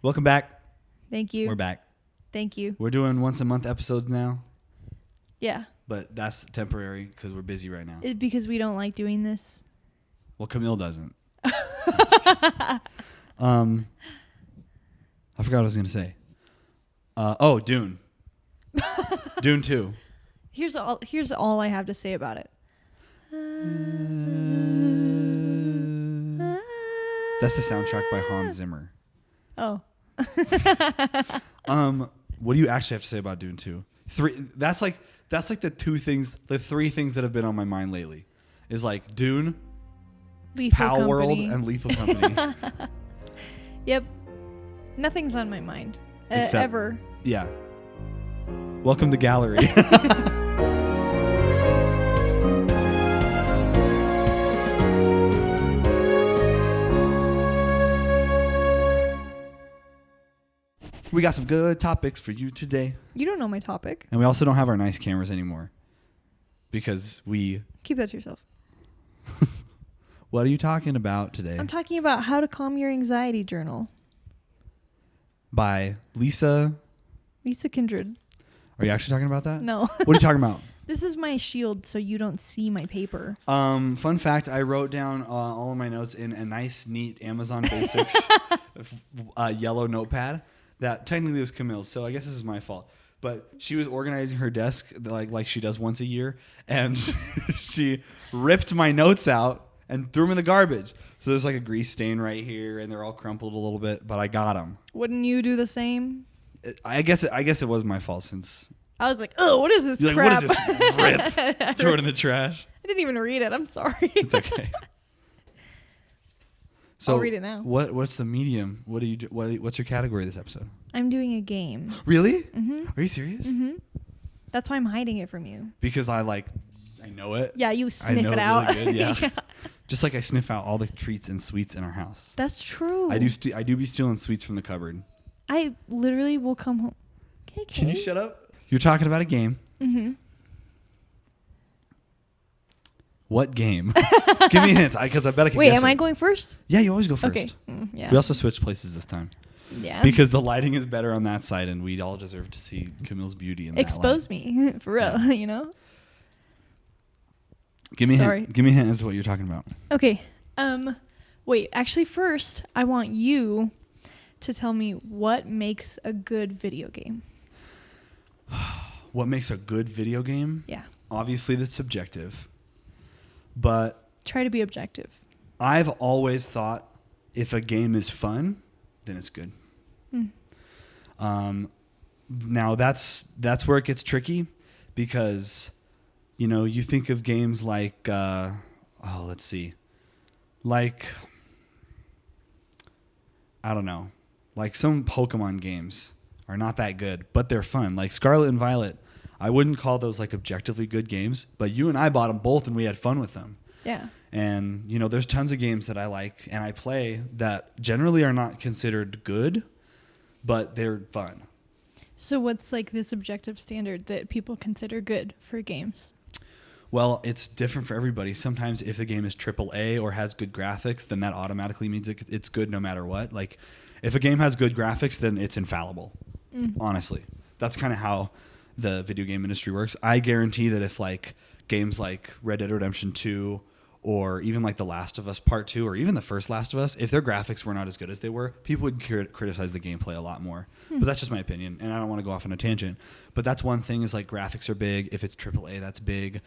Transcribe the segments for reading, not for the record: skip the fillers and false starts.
Welcome back. Thank you. We're back. Thank you. We're doing once a month episodes now, Yeah. but that's temporary because we're busy right now. It's because we don't like doing this. Well, Camille doesn't. I forgot what I was going to say. Dune. Dune 2. Here's all I have to say about it. That's the soundtrack by Hans Zimmer. Oh. What do you actually have to say about Dune 2? That's like the three things that have been on my mind lately. Is like Dune, Pal World, and Lethal Company. Yep. Nothing's on my mind. Ever. Yeah. Welcome to Gallery. We got some good topics for you today. You don't know my topic. And we also don't have our nice cameras anymore. Because we... Keep that to yourself. What are you talking about today? I'm talking about How to Calm Your Anxiety Journal. By Lisa Kindred. Are you actually talking about that? No. What are you talking about? This is my shield so you don't see my paper. Fun fact, I wrote down all of my notes in a nice, neat Amazon Basics yellow notepad that technically was Camille's, so I guess this is my fault. But she was organizing her desk like she does once a year, and she ripped my notes out and threw them in the garbage. So there's like a grease stain right here, and they're all crumpled a little bit, but I got them. Wouldn't you do the same? I guess it was my fault since... I was like, oh, what is this You're crap? like, what is this? Rip. Throw it in the trash. I didn't even read it. I'm sorry. It's okay. So I'll read it now. What's the medium? What do you do? What's your category this episode? I'm doing a game. Really? Mm-hmm. Are you serious? Mm-hmm. That's why I'm hiding it from you. Because I know it. Yeah, you sniff it out. Really good, yeah. Just like I sniff out all the treats and sweets in our house. That's true. I do be stealing sweets from the cupboard. I literally will come home. Okay, Can you shut up? You're talking about a game. Mm-hmm. What game? Give me hints, because I bet I can Wait, guess am I it. going first? Yeah, you always go first. Okay. Yeah. We also switched places this time. Yeah. Because the lighting is better on that side, and we all deserve to see Camille's beauty in that Expose light. me, for real, Yeah. you know? Give me Sorry. a hint. Give me a hint as to what you're talking about. Okay. Wait, actually first, I want you to tell me what makes a good video game. What makes a good video game? Yeah. Obviously, that's subjective. But Try to be objective. I've always thought if a game is fun, then it's good. Now that's where it gets tricky because, you think of games like, let's see, like, I don't know, like some Pokemon games are not that good, but they're fun. Like Scarlet and Violet, I wouldn't call those like objectively good games, but you and I bought them both and we had fun with them. Yeah. And, there's tons of games that I like and I play that generally are not considered good, but they're fun. So what's like this objective standard that people consider good for games? Well, it's different for everybody. Sometimes if the game is AAA or has good graphics, then that automatically means it's good no matter what. Like if a game has good graphics, then it's infallible. Honestly, that's kind of how the video game industry works. I guarantee that if like games like Red Dead Redemption 2 or even like The Last of Us Part 2 or even the first Last of Us, if their graphics were not as good as they were, people would criticize the gameplay a lot more. But that's just my opinion, and I don't want to go off on a tangent. But that's one thing is like graphics are big. If it's AAA, that's big.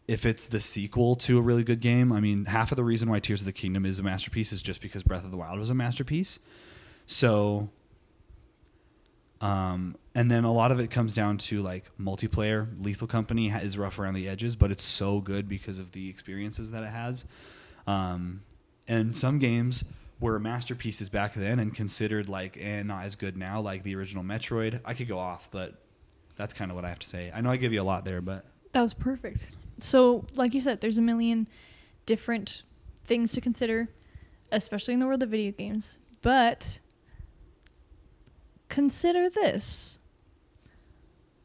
If it's the sequel to a really good game, I mean, half of the reason why Tears of the Kingdom is a masterpiece is just because Breath of the Wild was a masterpiece. So... and then a lot of it comes down to like multiplayer. Lethal Company is rough around the edges, but it's so good because of the experiences that it has. And some games were masterpieces back then and considered like not as good now, like the original Metroid. I could go off, but that's kind of what I have to say. I know I gave you a lot there, but that was perfect. So like you said, there's a million different things to consider, especially in the world of video games. But consider this.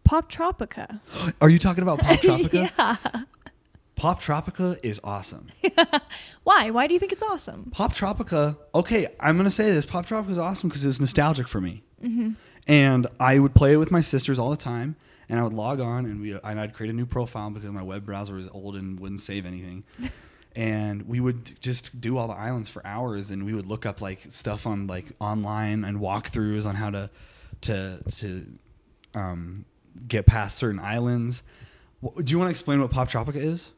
Poptropica. Are you talking about Poptropica? Yeah. Poptropica is awesome. Why? Why do you think it's awesome? Poptropica, okay, I'm going to say this. Poptropica is awesome because it was nostalgic for me. And I would play it with my sisters all the time. And I would log on and I'd create a new profile because my web browser was old and wouldn't save anything. And we would just do all the islands for hours, and we would look up like stuff on like online and walkthroughs on how to get past certain islands. Do you want to explain what Poptropica is?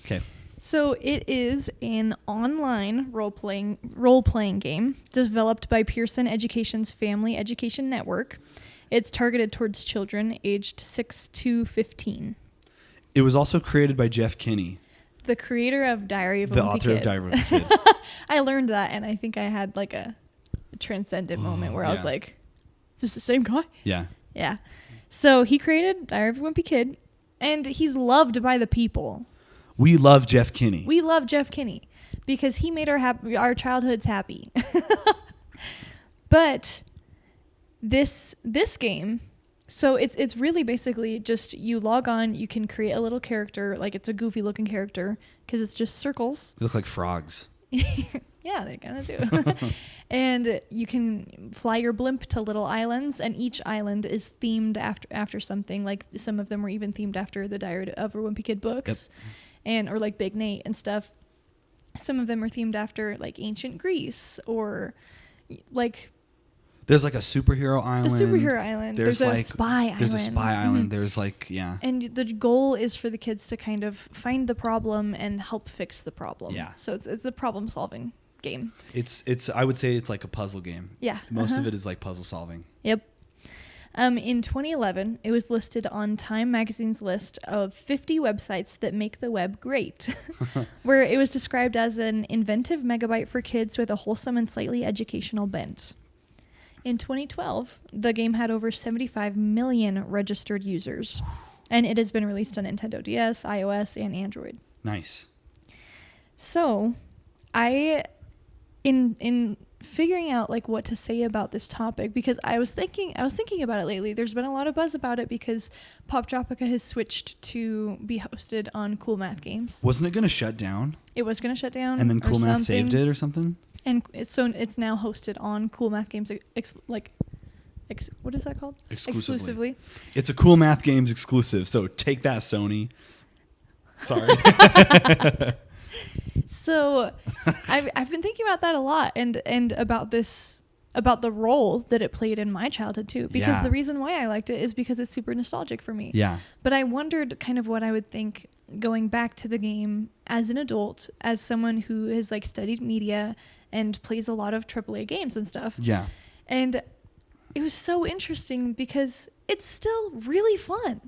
Okay. So it is an online role-playing game developed by Pearson Education's Family Education Network. It's targeted towards children aged 6 to 15. It was also created by Jeff Kinney, the creator of Diary of a the Wimpy author Kid. of Diary of a Wimpy Kid. I learned that, and I think I had like a transcendent moment where I was like, is this the same guy? Yeah. Yeah. So he created Diary of a Wimpy Kid, and he's loved by the people. We love Jeff Kinney. We love Jeff Kinney because he made our childhoods happy. But this game, so it's really basically just you log on, you can create a little character, like it's a goofy looking character because it's just circles. They look like frogs. Yeah, they kind of do. And you can fly your blimp to little islands, and each island is themed after something. Like some of them were even themed after the Diary of a Wimpy Kid books. Yep. Or like Big Nate and stuff. Some of them are themed after like ancient Greece or like. There's like a superhero island. The superhero island. There's a spy island. There's a spy island. There's like, yeah. And the goal is for the kids to kind of find the problem and help fix the problem. Yeah. So it's a problem solving game. It's I would say it's like a puzzle game. Yeah. Most of it is like puzzle solving. Yep. In 2011, it was listed on Time Magazine's list of 50 websites that make the web great, where it was described as an inventive megabyte for kids with a wholesome and slightly educational bent. In 2012, the game had over 75 million registered users, and it has been released on Nintendo DS, iOS, and Android. Nice. So, in figuring out like what to say about this topic, because I was thinking about it lately. There's been a lot of buzz about it because Poptropica has switched to be hosted on Cool Math Games. Wasn't it going to shut down? It was going to shut down, and then Cool Math saved it or something. And it's now hosted on Cool Math Games, what is that called? Exclusively. It's a Cool Math Games exclusive, so take that, Sony. Sorry. So I've been thinking about that a lot and about the role that it played in my childhood too, because the reason why I liked it is because it's super nostalgic for me. Yeah. But I wondered kind of what I would think going back to the game as an adult, as someone who has like studied media and plays a lot of AAA games and stuff. Yeah. And it was so interesting because it's still really fun.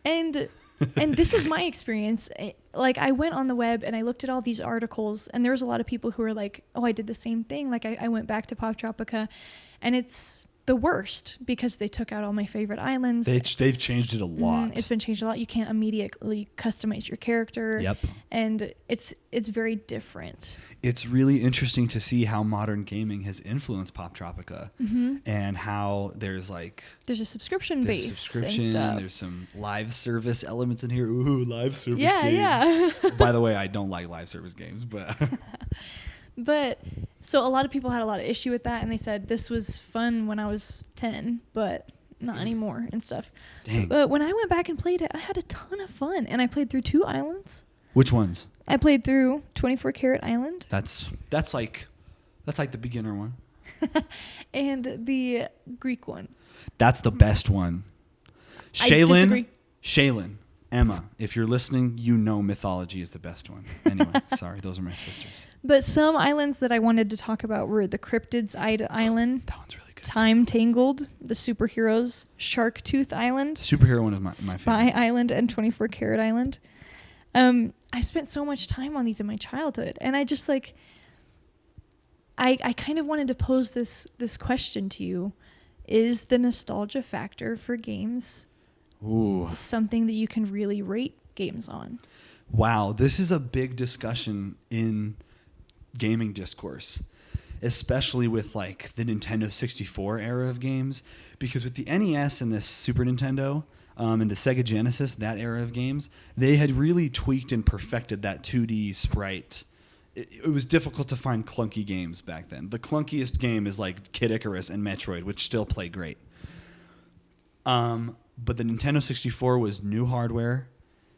And this is my experience. Like I went on the web and I looked at all these articles, and there was a lot of people who were like, oh, I did the same thing. Like I went back to Poptropica, and it's the worst because they took out all my favorite islands. They've changed it a lot. It's been changed a lot. You can't immediately customize your character. Yep. And it's very different. It's really interesting to see how modern gaming has influenced Poptropica, and how there's a subscription base. Subscription. There's some live service elements in here. Ooh, live service games. Yeah. By the way, I don't like live service games, but. But so a lot of people had a lot of issue with that, and they said this was fun when I was 10, but not anymore and stuff. Dang. But when I went back and played it, I had a ton of fun, and I played through 2 islands. Which ones? I played through 24 Karat Island. That's like the beginner one. And the Greek one. That's the best one. Shaylin, Emma, if you're listening, you know Mythology is the best one. Anyway, sorry, those are my sisters. But some islands that I wanted to talk about were the Cryptids Island. That one's really good. Time Tangled, the Superheroes, Shark Tooth Island. The superhero one is my favorite. Spy Island and 24 Karat Island. I spent so much time on these in my childhood, and I just like I kind of wanted to pose this question to you. Is the nostalgia factor for games something that you can really rate games on? Wow, this is a big discussion in gaming discourse. especially with like the Nintendo 64 era of games, because with the NES and the Super Nintendo and the Sega Genesis, that era of games, they had really tweaked and perfected that 2D sprite. It was difficult to find clunky games back then. The clunkiest game is like Kid Icarus and Metroid, which still play great. But the Nintendo 64 was new hardware,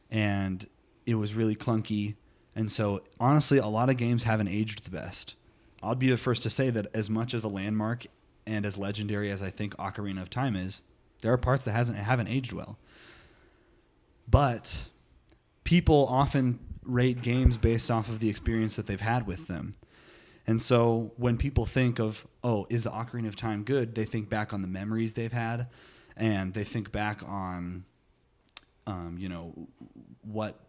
and it was really clunky. And so, honestly, a lot of games haven't aged the best. I'll be the first to say that as much of a landmark and as legendary as I think Ocarina of Time is, there are parts that haven't aged well. But people often rate games based off of the experience that they've had with them. And so when people think of, oh, is the Ocarina of Time good? They think back on the memories they've had, and they think back on, what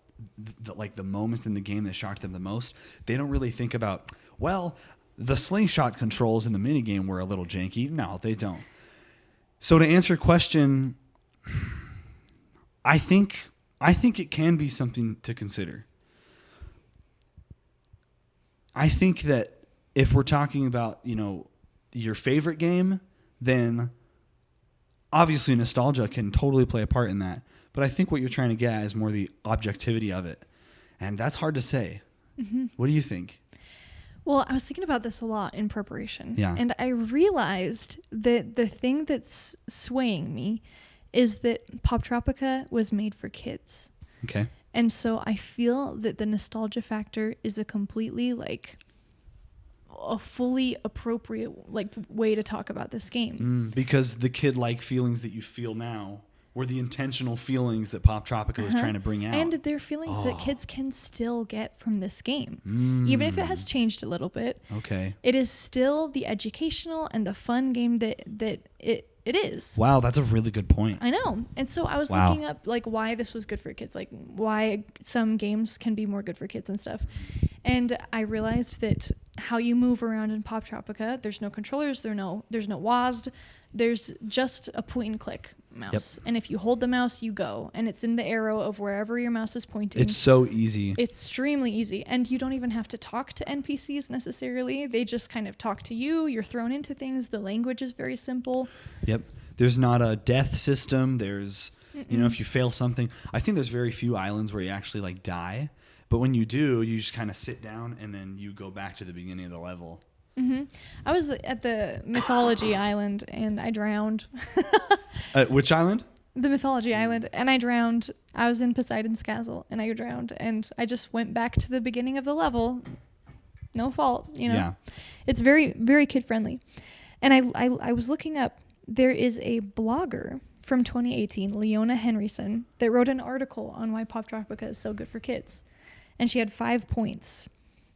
the moments in the game that shocked them the most. They don't really think about, well, the slingshot controls in the minigame were a little janky. No, they don't. So to answer your question, I think it can be something to consider. I think that if we're talking about, your favorite game, then obviously nostalgia can totally play a part in that. But I think what you're trying to get at is more the objectivity of it. And that's hard to say. Mm-hmm. What do you think? Well, I was thinking about this a lot in preparation. Yeah. And I realized that the thing that's swaying me is that Poptropica was made for kids. Okay. And so I feel that the nostalgia factor is a completely a fully appropriate way to talk about this game. Because the kid-like feelings that you feel now were the intentional feelings that Poptropica was trying to bring out. And they're feelings that kids can still get from this game. Even if it has changed a little bit. Okay. It is still the educational and the fun game that it is. Wow, that's a really good point. I know. And so I was looking up why this was good for kids, why some games can be more good for kids and stuff. And I realized that how you move around in Poptropica, there's no controllers, there's no WASD, there's just a point and click mouse. Yep. And if you hold the mouse, you go. And it's in the arrow of wherever your mouse is pointing. It's so easy. It's extremely easy. And you don't even have to talk to NPCs necessarily. They just kind of talk to you. You're thrown into things. The language is very simple. Yep. There's not a death system. There's, if you fail something. I think there's very few islands where you actually die. But when you do, you just kind of sit down and then you go back to the beginning of the level. Mm-hmm. I was at the Mythology Island and I drowned. Which island? The Mythology Island. And I drowned. I was in Poseidon's castle and I drowned. And I just went back to the beginning of the level. No fault, Yeah. It's very, very kid friendly. And I was looking up. There is a blogger from 2018, Leona Henryson, that wrote an article on why Poptropica is so good for kids. And she had 5 points.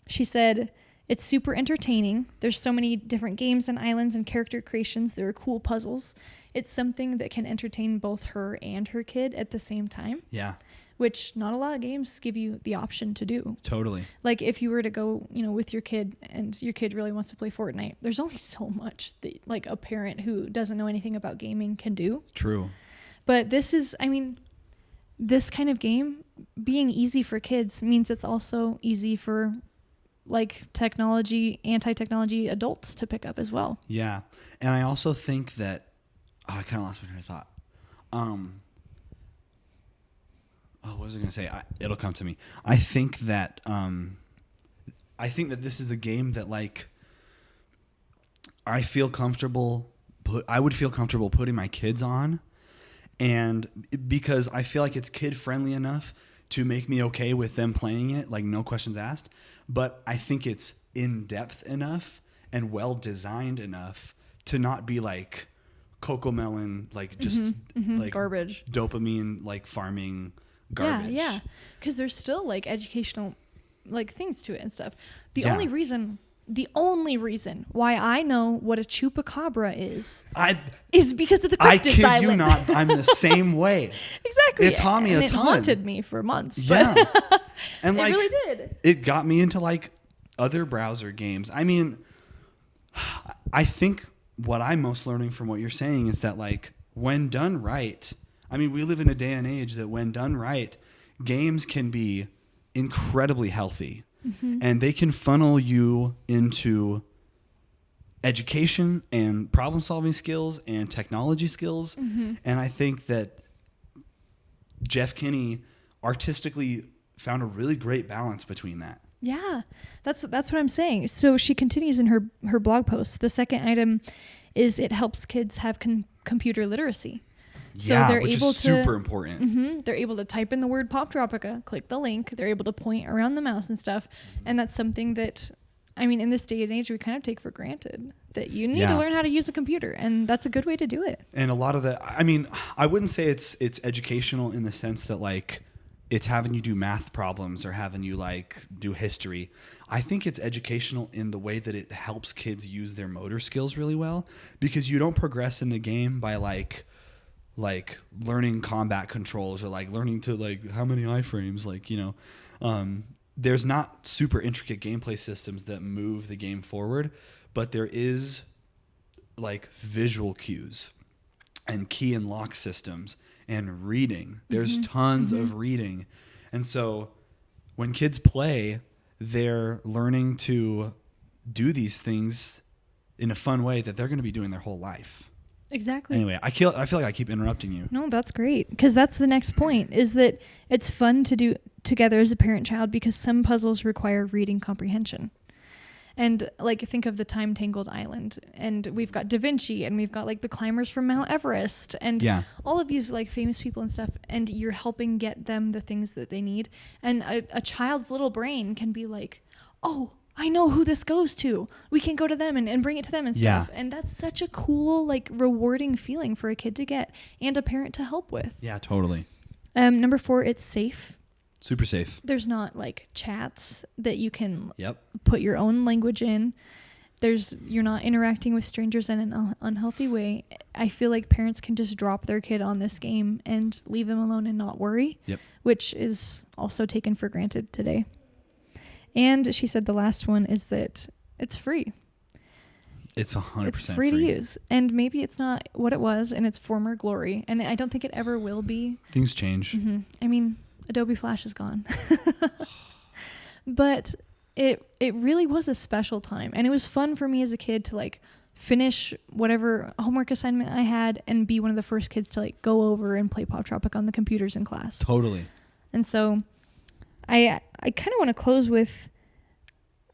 She said, it's super entertaining. There's so many different games and islands and character creations. There are cool puzzles. It's something that can entertain both her and her kid at the same time. Yeah. Which not a lot of games give you the option to do. Totally. Like if you were to go, with your kid and your kid really wants to play Fortnite, there's only so much that a parent who doesn't know anything about gaming can do. True. But this is, this kind of game being easy for kids means it's also easy for anti-technology adults to pick up as well. Yeah. And I also think that, I kind of lost my train of thought. What was I going to say? It'll come to me. I think that this is a game that I would feel comfortable putting my kids on, and because I feel like it's kid friendly enough to make me okay with them playing it, no questions asked. But I think it's in depth enough and well designed enough to not be like Cocomelon, garbage, dopamine, farming garbage. Yeah. Because there's still educational things to it and stuff. The only reason why I know what a chupacabra is because of the Cryptids Island. I kid you not, I'm the same way. Exactly. It taught me a ton. It haunted me for months. Yeah. And it really did. It got me into other browser games. I think what I'm most learning from what you're saying is that when done right, we live in a day and age that when done right, games can be incredibly healthy. Mm-hmm. And they can funnel you into education and problem solving skills and technology skills. Mm-hmm. And I think that Jeff Kinney artistically found a really great balance between that. Yeah, that's what I'm saying. So she continues in her blog post. The second item is it helps kids have computer literacy. So Yeah, they're which able is super important. Mm-hmm, they're able to type in the word Poptropica, click the link. They're able to point around the mouse and stuff. And that's something that, I mean, in this day and age, we kind of take for granted that you need to learn how to use a computer. And that's a good way to do it. And a lot of the, I mean, I wouldn't say it's educational in the sense that like it's having you do math problems or having you like do history. I think it's educational in the way that it helps kids use their motor skills really well, because you don't progress in the game by like learning combat controls or like learning to like how many iframes, like, you know, there's not super intricate gameplay systems that move the game forward, but there is like visual cues and key and lock systems and reading. There's tons of reading. And so when kids play, they're learning to do these things in a fun way that they're going to be doing their whole life. Exactly. Anyway, I feel like I keep interrupting you. No, that's great. Because that's the next point, is that it's fun to do together as a parent-child because some puzzles require reading comprehension. And like, think of the time-tangled island, and we've got Da Vinci, and we've got like the climbers from Mount Everest, and all of these like famous people and stuff, and you're helping get them the things that they need. And a child's little brain can be like, oh, I know who this goes to. We can go to them and bring it to them and stuff. Yeah. And that's such a cool, like, rewarding feeling for a kid to get and a parent to help with. Yeah, totally. Number 4, it's safe. Super safe. There's not like chats that you can put your own language in. You're not interacting with strangers in an unhealthy way. I feel like parents can just drop their kid on this game and leave them alone and not worry, which is also taken for granted today. And she said the last one is that it's free. It's 100% It's free to use. And maybe it's not what it was in its former glory. And I don't think it ever will be. Things change. Mm-hmm. I mean, Adobe Flash is gone. But it really was a special time. And it was fun for me as a kid to like finish whatever homework assignment I had and be one of the first kids to like go over and play Poptropica on the computers in class. Totally. And so I kind of want to close with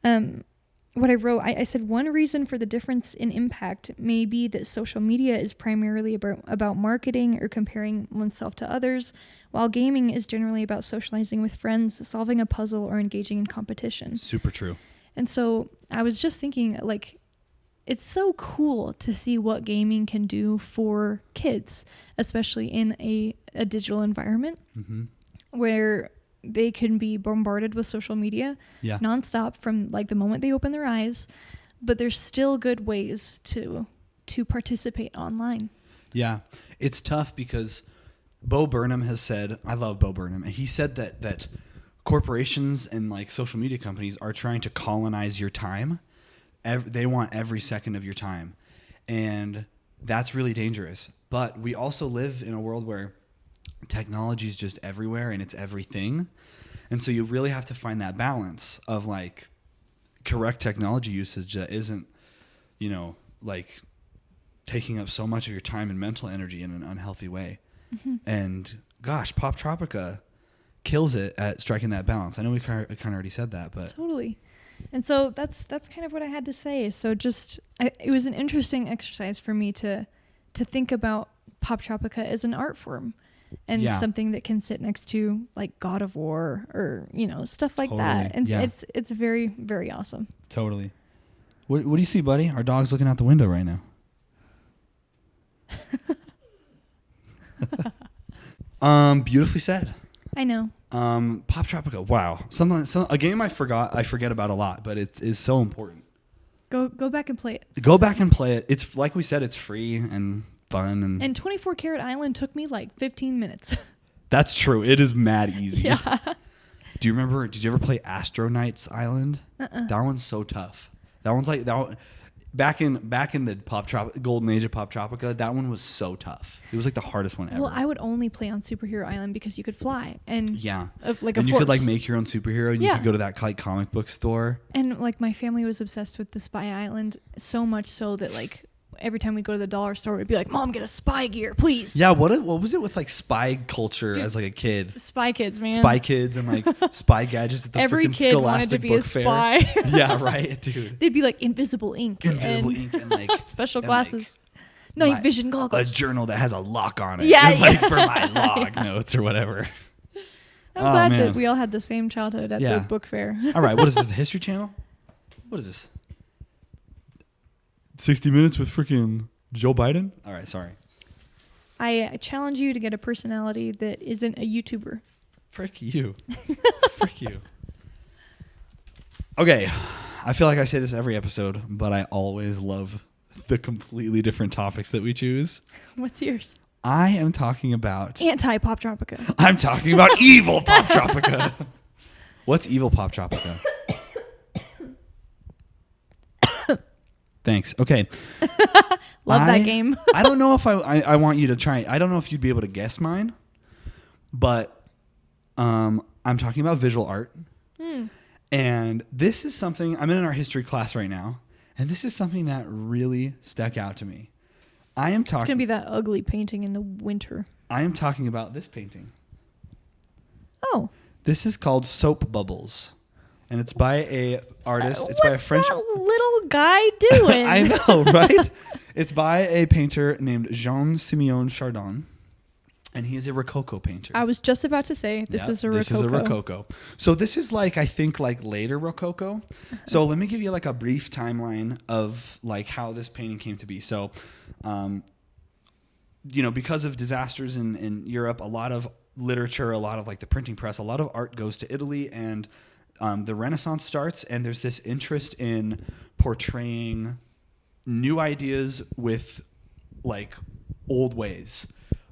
what I wrote. I said one reason for the difference in impact may be that social media is primarily about marketing or comparing oneself to others, while gaming is generally about socializing with friends, solving a puzzle, or engaging in competition. Super true. And so I was just thinking, like, it's so cool to see what gaming can do for kids, especially in a digital environment where they can be bombarded with social media nonstop from like the moment they open their eyes, but there's still good ways to participate online. Yeah, it's tough because Bo Burnham has said, I love Bo Burnham, and he said that corporations and like social media companies are trying to colonize your time. They want every second of your time, and that's really dangerous. But we also live in a world where technology is just everywhere and it's everything. And so you really have to find that balance of like correct technology usage that isn't, you know, like taking up so much of your time and mental energy in an unhealthy way. And gosh, Poptropica kills it at striking that balance. I know we kind of already said that, but totally. And so that's kind of what I had to say. So it was an interesting exercise for me to think about Poptropica as an art form. And something that can sit next to like God of War or, you know, stuff like that. And it's very, very awesome. Totally. What do you see, buddy? Our dog's looking out the window right now. Beautifully said. I know. Poptropica. Wow. A game I forget about a lot, but it is so important. Go back and play it. Go back and play it. It's like we said, it's free and fun. And 24 Karat Island took me like 15 minutes. That's true. It is mad easy. Yeah. Did you ever play Astro Knights Island? That one's so tough. That one's like back in the golden age of Poptropica, that one was so tough. It was like the hardest one ever. Well, I would only play on Superhero Island because you could fly and yeah, like and a you could horse. like make your own superhero, and you could go to that like comic book store. And like my family was obsessed with the Spy Island, so much so that like every time we go to the dollar store, we'd be like, "Mom, get a spy gear, please." Yeah, what was it with like spy culture as like a kid? Spy Kids, man. Spy Kids and like spy gadgets at the Every freaking kid wanted to Scholastic be Book a Fair. spy. Yeah, right, dude. They'd be like invisible ink And like special and, glasses, like, night vision goggles, a journal that has a lock on it. Yeah, like for my log notes or whatever. I'm glad that we all had the same childhood at the book fair. All right, what is this? The History Channel? What is this? 60 Minutes with freaking Joe Biden? All right, sorry. I challenge you to get a personality that isn't a YouTuber. Frick you. Frick you. Okay, I feel like I say this every episode, but I always love the completely different topics that we choose. What's yours? I am talking about... Anti-Poptropica. I'm talking about evil Poptropica. What's evil Poptropica? Thanks. Okay. Love that game. I don't know if I want you to try. I don't know if you'd be able to guess mine, but I'm talking about visual art. And this is something, I'm in our history class right now, and this is something that really stuck out to me. I am talking... It's going to be that ugly painting in the winter. I am talking about this painting. Oh. This is called Soap Bubbles. And it's by a artist. It's by a French... What's that little guy doing? I know, right? It's by a painter named Jean-Simeon Chardin. And he is a Rococo painter. I was just about to say, this is a Rococo. This is a Rococo. So this is like, I think, like later Rococo. So let me give you like a brief timeline of like how this painting came to be. So, because of disasters in Europe, a lot of literature, a lot of like the printing press, a lot of art goes to Italy, and the Renaissance starts, and there's this interest in portraying new ideas with like old ways,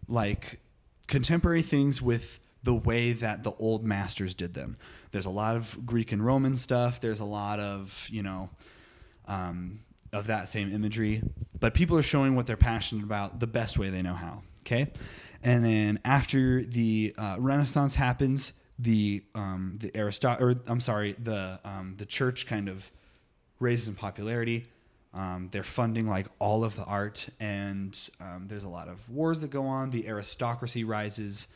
like contemporary things with the way that the old masters did them. There's a lot of Greek and Roman stuff. There's a lot of, of that same imagery, but people are showing what they're passionate about the best way they know how. Okay. And then after the Renaissance happens, the church kind of raises in popularity. They're funding like all of the art, and there's a lot of wars that go on. The aristocracy rises,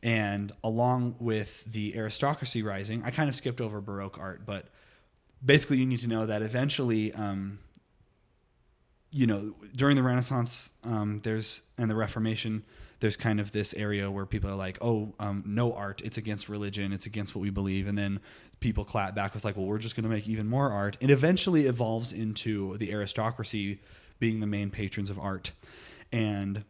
and along with the aristocracy rising, I kind of skipped over Baroque art, but basically you need to know that eventually, during the Renaissance, and the Reformation, there's kind of this area where people are like, no art, it's against religion, it's against what we believe. And then people clap back with like, well, we're just going to make even more art. It eventually evolves into the aristocracy being the main patrons of art. And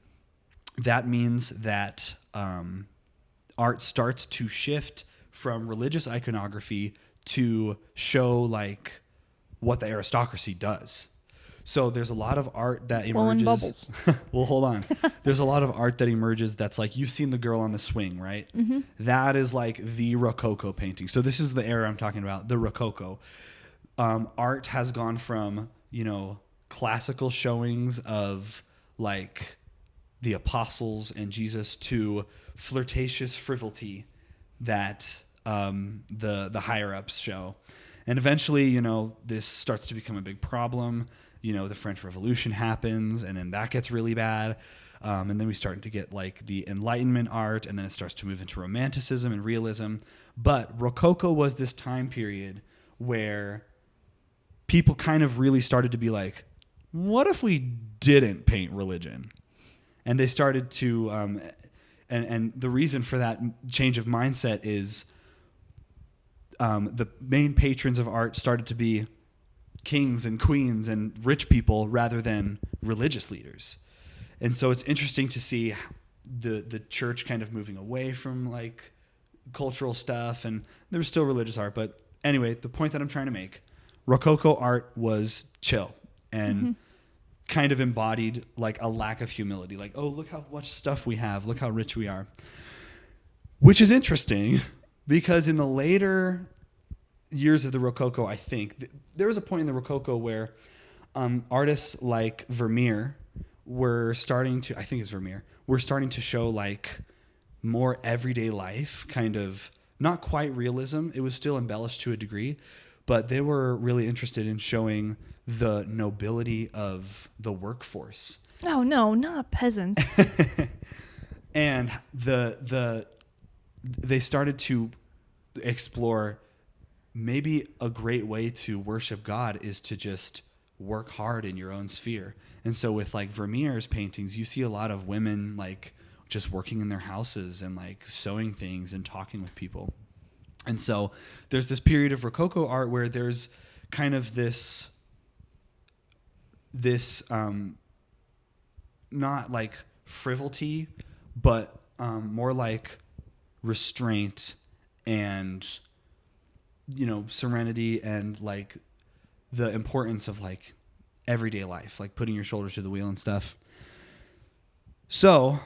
that means that art starts to shift from religious iconography to show like what the aristocracy does. So there's a lot of art that emerges. Bubbles. Well, hold on. There's a lot of art that emerges that's like, you've seen the girl on the swing, right? Mm-hmm. That is like the Rococo painting. So this is the era I'm talking about, the Rococo. Art has gone from, classical showings of like the apostles and Jesus to flirtatious frivolity that the higher ups show. And eventually, this starts to become a big problem. The French Revolution happens, and then that gets really bad. And then we start to get like the Enlightenment art, and then it starts to move into Romanticism and realism. But Rococo was this time period where people kind of really started to be like, what if we didn't paint religion? And they started to, and the reason for that change of mindset is the main patrons of art started to be kings and queens and rich people rather than religious leaders. And so it's interesting to see the church kind of moving away from like cultural stuff, and there was still religious art. But anyway, the point that I'm trying to make, Rococo art was chill and kind of embodied like a lack of humility. Like, oh, look how much stuff we have. Look how rich we are. Which is interesting because in the later years of the Rococo, I think there was a point in the Rococo where artists like Vermeer were starting to, I think it's Vermeer, were starting to show like more everyday life, kind of not quite realism. It was still embellished to a degree, but they were really interested in showing the nobility of the workforce. Oh no, not peasants. And they started to explore maybe a great way to worship God is to just work hard in your own sphere. And so with like Vermeer's paintings, you see a lot of women like just working in their houses and like sewing things and talking with people. And so there's this period of Rococo art where there's kind of this not like frivolity, but more like restraint and, you know, serenity and like the importance of like everyday life, like putting your shoulders to the wheel and stuff. So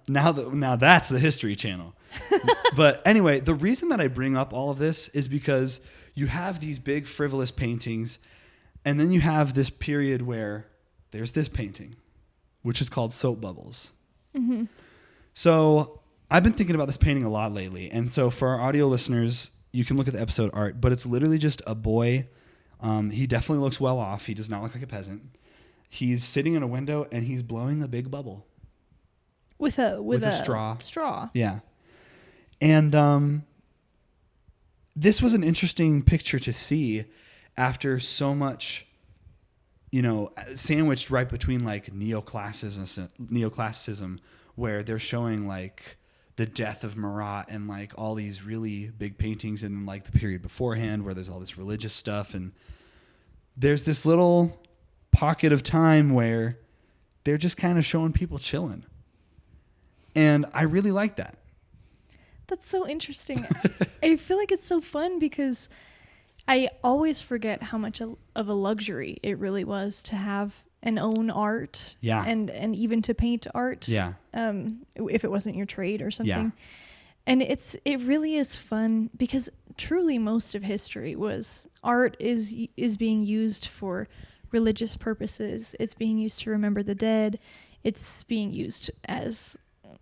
now that's the History Channel. But anyway, the reason that I bring up all of this is because you have these big frivolous paintings, and then you have this period where there's this painting, which is called Soap Bubbles. Mm-hmm. So I've been thinking about this painting a lot lately. And so for our audio listeners, you can look at the episode art, but it's literally just a boy. He definitely looks well off. He does not look like a peasant. He's sitting in a window and he's blowing a big bubble. With a straw. Yeah. And this was an interesting picture to see after so much, you know, sandwiched right between like neoclassicism, where they're showing like the death of Marat and like all these really big paintings in like the period beforehand where there's all this religious stuff, and there's this little pocket of time where they're just kind of showing people chilling. And I really like that. That's so interesting. I feel like it's so fun because I always forget how much of a luxury it really was to have and own art. Yeah. And even to paint art. Yeah. If it wasn't your trade or something. Yeah. And it really is fun because truly most of history was art is being used for religious purposes. It's being used to remember the dead. It's being used as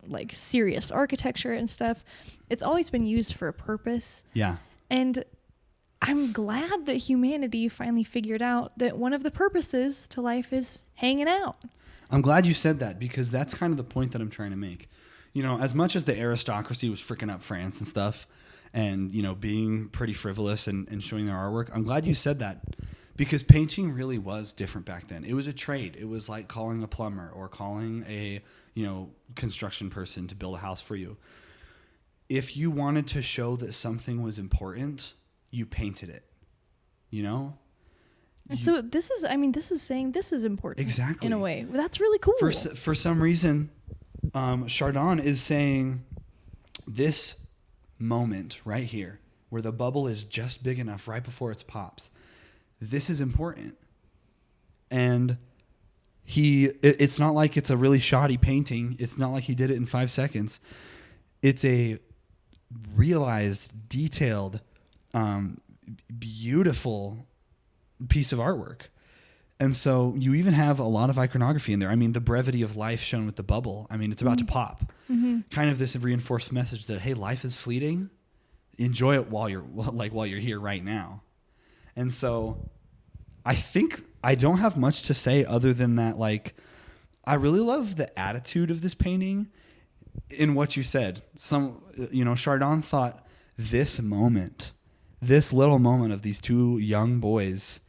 like serious architecture and stuff. It's always been used for a purpose. Yeah. And I'm glad that humanity finally figured out that one of the purposes to life is hanging out. I'm glad you said that because that's kind of the point that I'm trying to make. You know, as much as the aristocracy was freaking up France and stuff and, you know, being pretty frivolous and showing their artwork, I'm glad you said that because painting really was different back then. It was a trade. It was like calling a plumber or calling a, you know, construction person to build a house for you. If you wanted to show that something was important, you painted it, you know? And so this is saying this is important. Exactly. In a way. That's really cool. For some reason, Chardin is saying this moment right here where the bubble is just big enough right before it pops. This is important. And it's not like it's a really shoddy painting. It's not like he did it in 5 seconds. It's a realized, detailed, beautiful piece of artwork. And so you even have a lot of iconography in there. I mean, the brevity of life shown with the bubble. I mean, it's about to pop. Mm-hmm. Kind of this reinforced message that, hey, life is fleeting. Enjoy it while you're here right now. And so I think I don't have much to say other than that, like, I really love the attitude of this painting in what you said. Chardin thought this little moment of these two young boys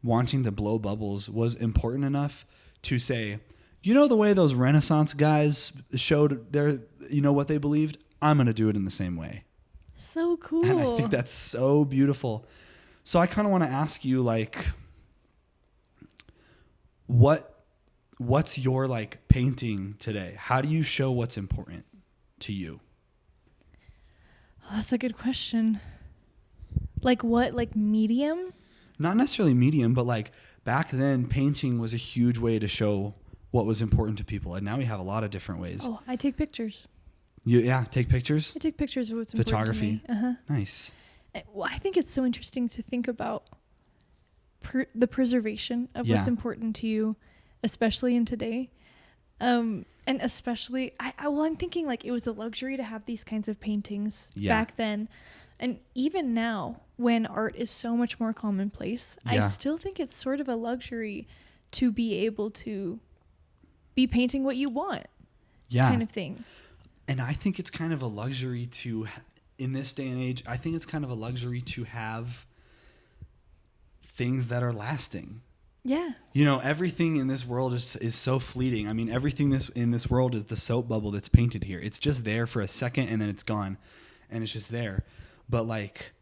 wanting to blow bubbles was important enough to say, you know, the way those Renaissance guys showed what they believed, I'm going to do it in the same way. So cool. And I think that's so beautiful. So I kind of want to ask you, like, what's your like painting today? How do you show what's important to you? Oh, that's a good question. Like what? Like medium? Not necessarily medium, but like back then painting was a huge way to show what was important to people. And now we have a lot of different ways. Oh, I take pictures. Take pictures? I take pictures of what's Photography. important to me. Nice. Well, I think it's so interesting to think about the preservation of what's important to you, especially in today. And especially, I'm thinking like it was a luxury to have these kinds of paintings back then. And even now, when art is so much more commonplace, I still think it's sort of a luxury to be able to be painting what you want, kind of thing. And I think it's kind of a luxury to, in this day and age, I think it's kind of a luxury to have things that are lasting. Yeah. You know, everything in this world is so fleeting. I mean, everything in this world is the soap bubble that's painted here. It's just there for a second and then it's gone and it's just there. But like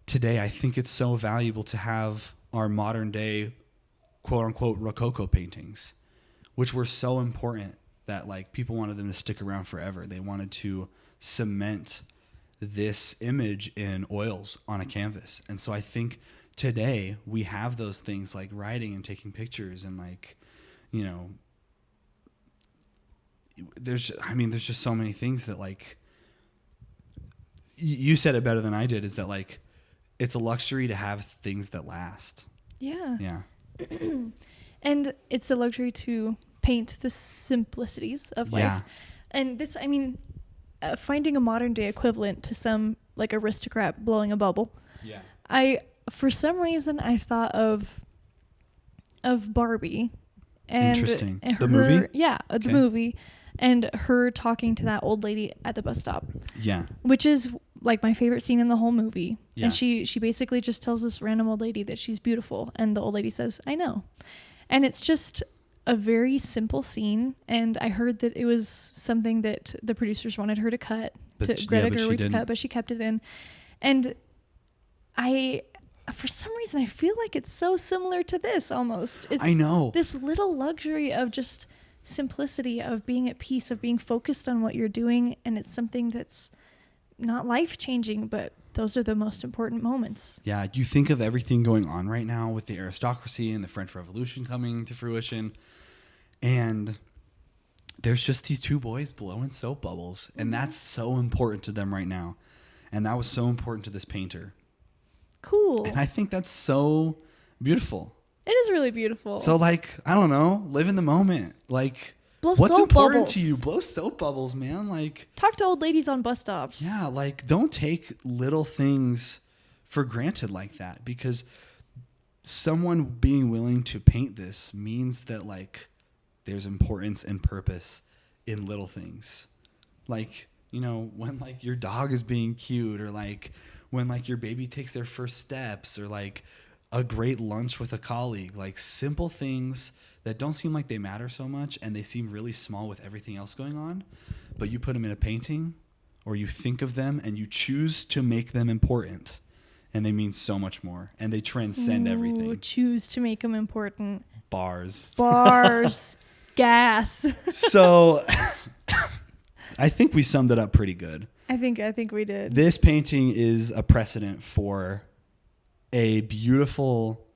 today, I think it's so valuable to have our modern day, quote unquote, Rococo paintings, which were so important that like people wanted them to stick around forever. They wanted to cement this image in oils on a canvas. And so I think today we have those things like writing and taking pictures and like, you know, there's just so many things that like, you said it better than I did, is that like, it's a luxury to have things that last. Yeah. Yeah. And it's a luxury to paint the simplicities of life. Yeah. And this, I mean, finding a modern day equivalent to some like aristocrat blowing a bubble. Yeah. For some reason, I thought of Barbie. And interesting. And the movie? Yeah, the movie. And her talking to that old lady at the bus stop. Yeah. Which is like my favorite scene in the whole movie. Yeah. And she basically just tells this random old lady that she's beautiful. And the old lady says, I know. And it's just a very simple scene. And I heard that it was something that the producers wanted her to cut. Greta Gerwig to cut, but she kept it in. And for some reason, I feel like it's so similar to this almost. I know. This little luxury of just simplicity, of being at peace, of being focused on what you're doing. And it's something that's not life-changing, but those are the most important moments. Yeah, you think of everything going on right now with the aristocracy and the French Revolution coming to fruition, and there's just these two boys blowing soap bubbles, and that's so important to them right now. And that was so important to this painter. Cool. And I think that's so beautiful. It is really beautiful. So, like, I don't know, live in the moment. Like, blow what's soap important bubbles to you? Blow soap bubbles, man. Like, talk to old ladies on bus stops. Yeah, like, don't take little things for granted like that, because someone being willing to paint this means that, like, there's importance and purpose in little things. Like, you know, when, like, your dog is being cute, or, like, when, like, your baby takes their first steps, or, like, a great lunch with a colleague. Like, simple things that don't seem like they matter so much, and they seem really small with everything else going on, but you put them in a painting, or you think of them and you choose to make them important, and they mean so much more, and they transcend everything. Choose to make them important. Bars. Gas. So I think we summed it up pretty good. I think we did. This painting is a precedent for a beautiful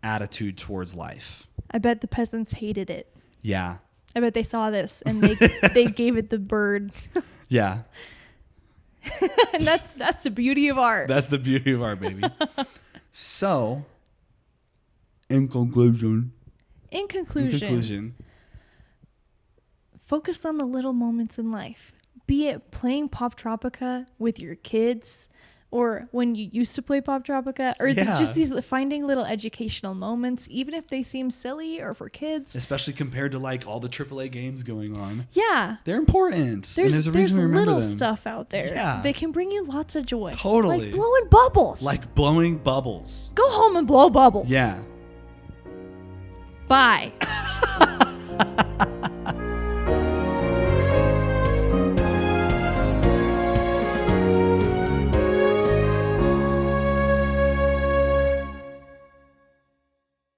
attitude towards life. I bet the peasants hated it. Yeah. I bet they saw this and they gave it the bird. Yeah. And that's the beauty of art. That's the beauty of art, baby. So, in conclusion, focus on the little moments in life. Be it playing Poptropica with your kids, or when you used to play Poptropica, or just these finding little educational moments, even if they seem silly or for kids. Especially compared to like all the AAA games going on. Yeah. They're important. There's a reason to remember little them. stuff out there. Yeah. They can bring you lots of joy. Totally. Like blowing bubbles. Like blowing bubbles. Go home and blow bubbles. Yeah. Bye.